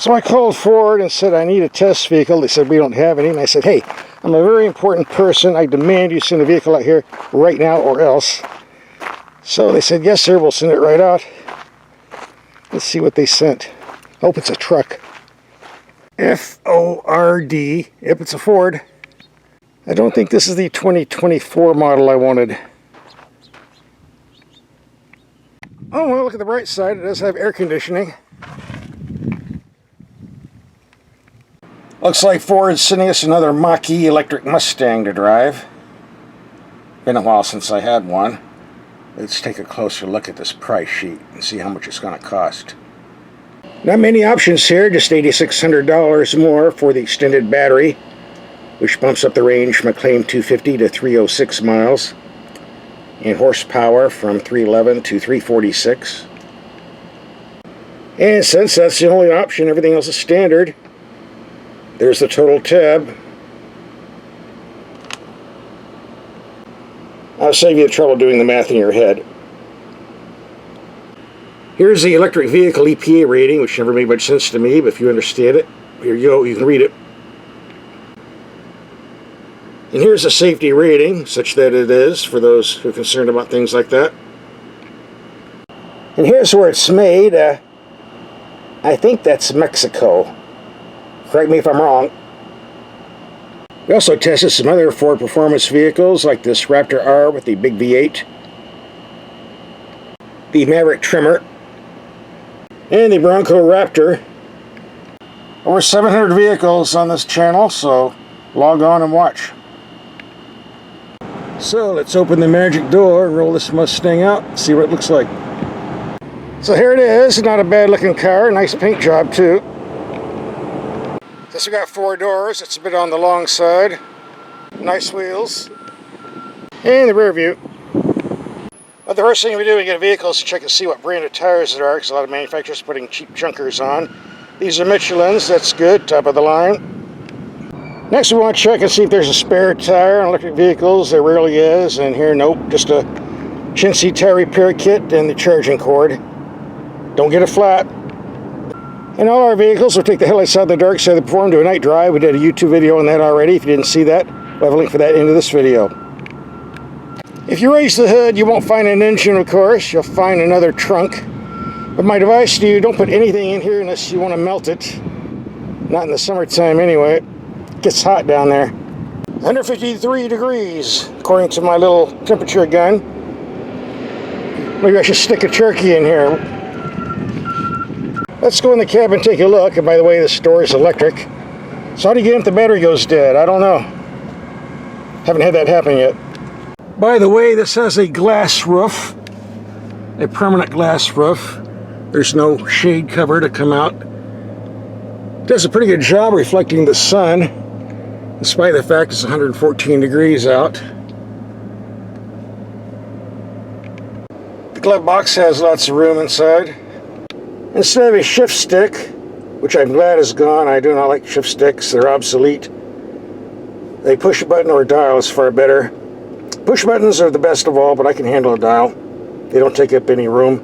So I called Ford and said I need a test vehicle. They said we don't have any. And I said, hey, I'm a very important person. I demand you send a vehicle out here right now or else. So they said, yes, sir, we'll send it right out. Let's see what they sent. Hope it's a truck. F-O-R-D. Yep, it's a Ford. I don't think this is the 2024 model I wanted. Oh, well, look at the bright side. It does have air conditioning. Looks like Ford's sending us another Mach-E electric Mustang to drive. Been a while since I had one. Let's take a closer look at this price sheet and see how much it's going to cost. Not many options here, just $8,600 more for the extended battery, which bumps up the range from a claimed 250 to 306 miles, and horsepower from 311 to 346. And since that's the only option, everything else is standard. There's the total tab. I'll save you the trouble doing the math in your head. Here's the electric vehicle EPA rating, which never made much sense to me, but if you understand it, here you go, you can read it. And here's a safety rating, such that it is for those who are concerned about things like that. And here's where it's made. I think that's Mexico. Correct me if I'm wrong. We also tested some other Ford performance vehicles, like this Raptor R with the big V8, the Maverick Trimmer, and the Bronco Raptor. Over 700 vehicles on this channel, so log on and watch. So let's open the magic door and roll this Mustang out and see what it looks like. So here it is, not a bad looking car, nice paint job too. This we got 4 doors, it's a bit on the long side. Nice wheels. And the rear view. Well, the first thing we do when we get a vehicle is to check and see what brand of tires there are, because a lot of manufacturers are putting cheap junkers on. These are Michelin's, that's good, top of the line. Next we want to check and see if there's a spare tire on electric vehicles. There rarely is, and here nope, just a chintzy tire repair kit and the charging cord. Don't get it flat. In all our vehicles, we'll take the headlights out of the dark side of the form, do a night drive. We did a YouTube video on that already. If you didn't see that, we'll have a link for that into this video. If you raise the hood, you won't find an engine, of course. You'll find another trunk. But my advice to you, don't put anything in here unless you want to melt it. Not in the summertime anyway. It gets hot down there. 153 degrees, according to my little temperature gun. Maybe I should stick a turkey in here. Let's go in the cab and take a look. And by the way, this door is electric. So how do you get it if the battery goes dead? I don't know. Haven't had that happen yet. By the way, this has a glass roof. A permanent glass roof. There's no shade cover to come out. It does a pretty good job reflecting the sun, despite the fact it's 114 degrees out. The glove box has lots of room inside. Instead of a shift stick, which I'm glad is gone, I do not like shift sticks, they're obsolete. A push button or a dial is far better. Push buttons are the best of all, but I can handle a dial. They don't take up any room.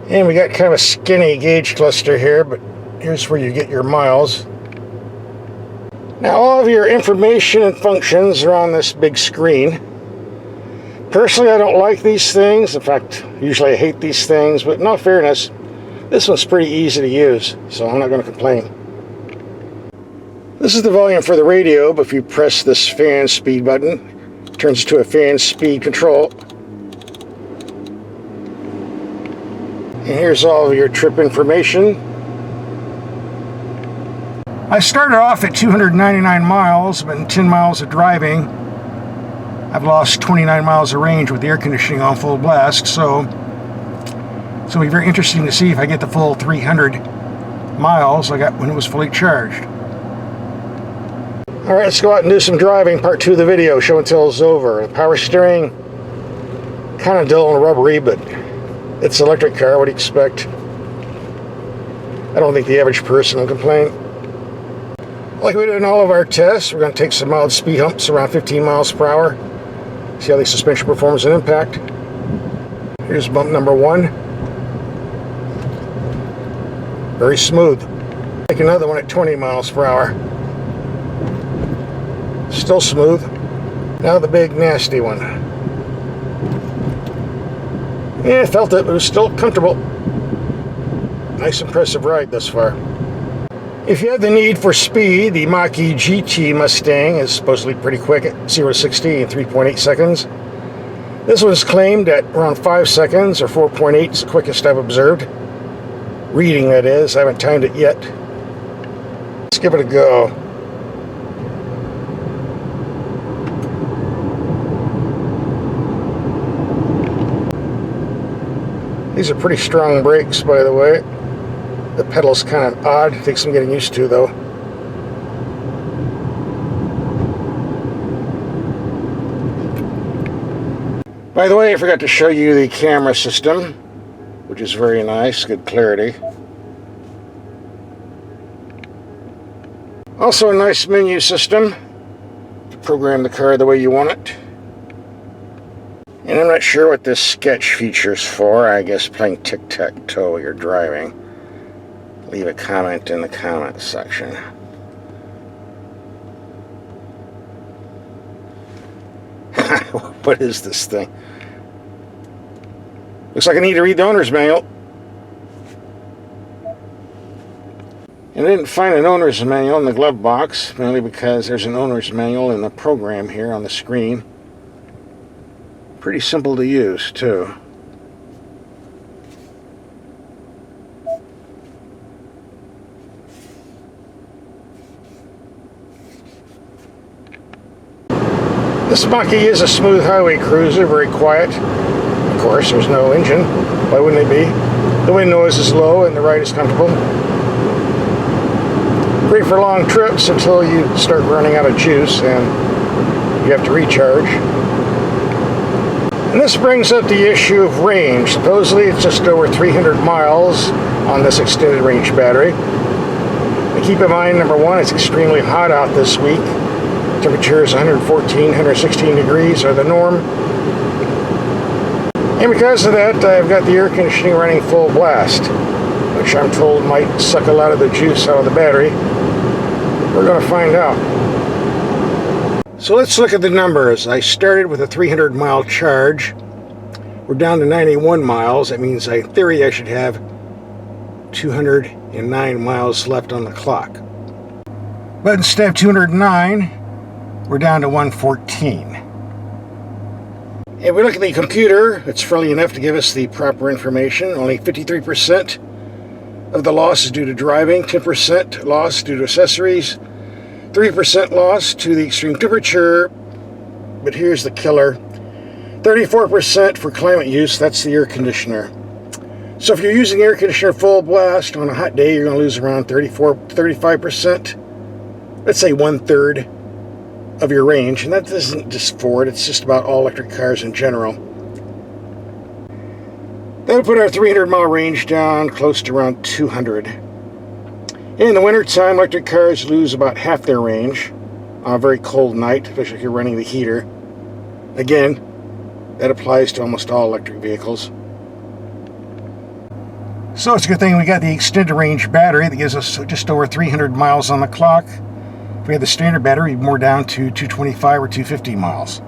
And we got kind of a skinny gauge cluster here, but here's where you get your miles. Now all of your information and functions are on this big screen. Personally, I don't like these things. In fact, usually I hate these things, but in all fairness, this one's pretty easy to use, so I'm not going to complain. This is the volume for the radio, but if you press this fan speed button, it turns to a fan speed control. And here's all of your trip information. I started off at 299 miles, but in 10 miles of driving, I've lost 29 miles of range with the air conditioning on full blast, so it'll be very interesting to see if I get the full 300 miles I got when it was fully charged. Alright, let's go out and do some driving. Part 2 of the video, show and tell is over. The power steering, kind of dull and rubbery, but it's an electric car, what do you expect? I don't think the average person will complain. Like we did in all of our tests, we're going to take some mild speed humps around 15 miles per hour. See how the suspension performs and impact. Here's bump number 1. Very smooth. Take another one at 20 miles per hour. Still smooth. Now the big nasty one. Yeah, I felt it, but it was still comfortable. Nice impressive ride thus far. If you have the need for speed, the Mach-E GT Mustang is supposedly pretty quick at 0 to 60 in 3.8 seconds. This one's claimed at around 5 seconds, or 4.8 is the quickest I've observed. Reading, that is. I haven't timed it yet. Let's give it a go. These are pretty strong brakes, by the way. The pedal's kind of odd. It takes some getting used to, though. By the way, I forgot to show you the camera system, which is very nice, good clarity. Also a nice menu system to program the car the way you want it. And I'm not sure what this sketch feature's for. I guess playing tic-tac-toe while you're driving. Leave a comment in the comment section. What is this thing? Looks like I need to read the owner's manual. And I didn't find an owner's manual in the glove box, mainly because there's an owner's manual in the program here on the screen. Pretty simple to use, too. This Mach-E is a smooth highway cruiser, very quiet. Of course, there's no engine. Why wouldn't it be? The wind noise is low and the ride is comfortable. Great for long trips until you start running out of juice and you have to recharge. And this brings up the issue of range. Supposedly it's just over 300 miles on this extended range battery. And keep in mind, number one, it's extremely hot out this week. Temperatures 114, 116 degrees are the norm. And because of that, I've got the air conditioning running full blast, which I'm told might suck a lot of the juice out of the battery. We're going to find out. So let's look at the numbers. I started with a 300 mile charge. We're down to 91 miles. That means, in theory, I should have 209 miles left on the clock. But instead of 209, we're down to 114. If we look at the computer, it's friendly enough to give us the proper information. Only 53% of the loss is due to driving, 10% loss due to accessories, 3% loss to the extreme temperature, but here's the killer, 34% for climate use, that's the air conditioner. So if you're using air conditioner full blast on a hot day, you're going to lose around 35%. Let's say 1/3 of your range, and that isn't just Ford, it's just about all electric cars in general. That would put our 300 mile range down close to around 200. In the wintertime, electric cars lose about half their range on a very cold night, especially if you're running the heater. Again, that applies to almost all electric vehicles. So it's a good thing we got the extended range battery that gives us just over 300 miles on the clock. If we had the standard battery, we'd be more down to 225 or 250 miles.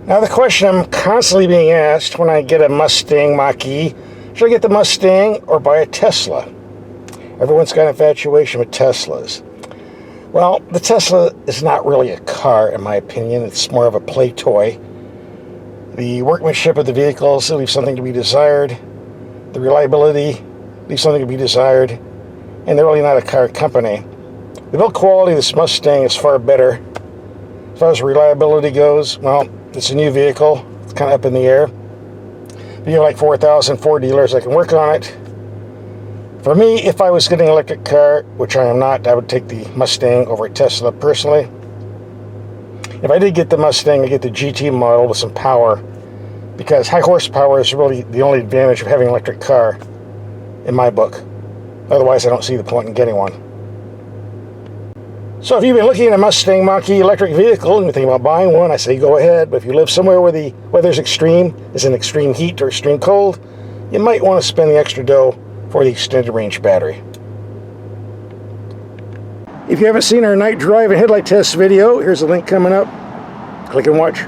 Now the question I'm constantly being asked when I get a Mustang Mach-E, should I get the Mustang or buy a Tesla? Everyone's got an infatuation with Teslas. Well, the Tesla is not really a car, in my opinion. It's more of a play toy. The workmanship of the vehicles leaves something to be desired. The reliability leaves something to be desired. And they're really not a car company. The build quality of this Mustang is far better. As far as reliability goes, well, it's a new vehicle. It's kind of up in the air. But you have like 4,000 Ford dealers that can work on it. For me, if I was getting an electric car, which I am not, I would take the Mustang over a Tesla personally. If I did get the Mustang, I'd get the GT model with some power, because high horsepower is really the only advantage of having an electric car, in my book. Otherwise, I don't see the point in getting one. So if you've been looking at a Mustang Mach-E electric vehicle and you're thinking about buying one, I say go ahead. But if you live somewhere where the weather's extreme, is in extreme heat or extreme cold, you might want to spend the extra dough for the extended range battery. If you haven't seen our night drive and headlight test video, here's a link coming up. Click and watch.